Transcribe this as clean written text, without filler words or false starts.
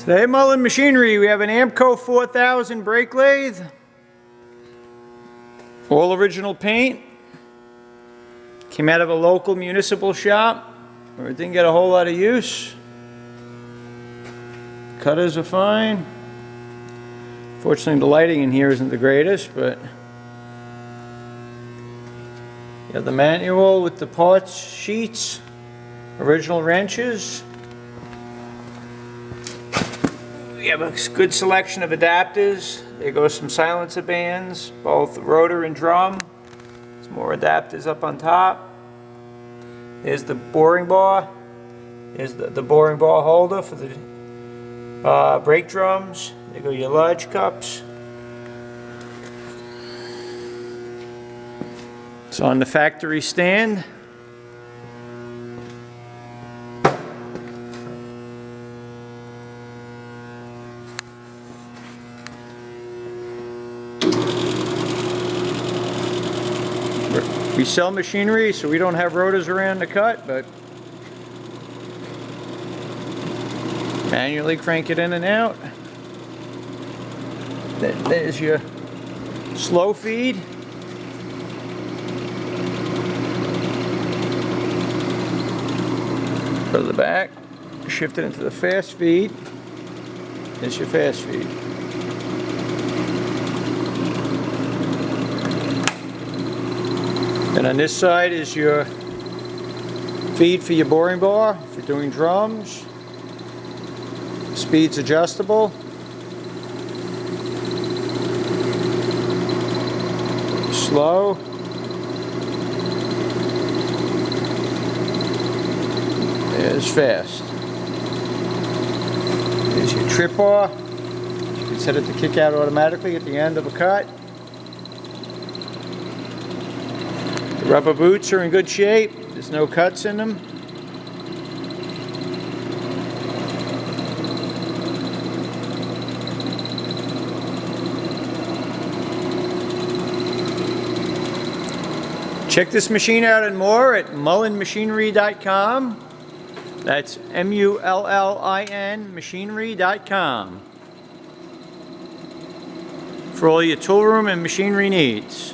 Today at Mullin Machinery, we have an Ammco 4000 brake lathe. All original paint. Came out of a local municipal shop where it didn't get a whole lot of use. Cutters are fine. Fortunately, the lighting in here isn't the greatest, but you have the manual with the parts sheets, original wrenches. We have a good selection of adapters. There goes some silencer bands, both rotor and drum. There's more adapters up on top. There's the boring bar. There's the boring bar holder for the brake drums. There go your large cups. It's on the factory stand. We sell machinery, so we don't have rotors around the cut, but manually crank it in and out. There's your slow feed. Go to the back, shift it into the fast feed. There's your fast feed. And on this side is your feed for your boring bar, if you're doing drums. Speed's adjustable. Slow. There's fast. There's your trip bar. You can set it to kick out automatically at the end of a cut. The rubber boots are in good shape. There's no cuts in them. Check this machine out and more at mullinmachinery.com. That's MULLIN machinery.com for all your tool room and machinery needs.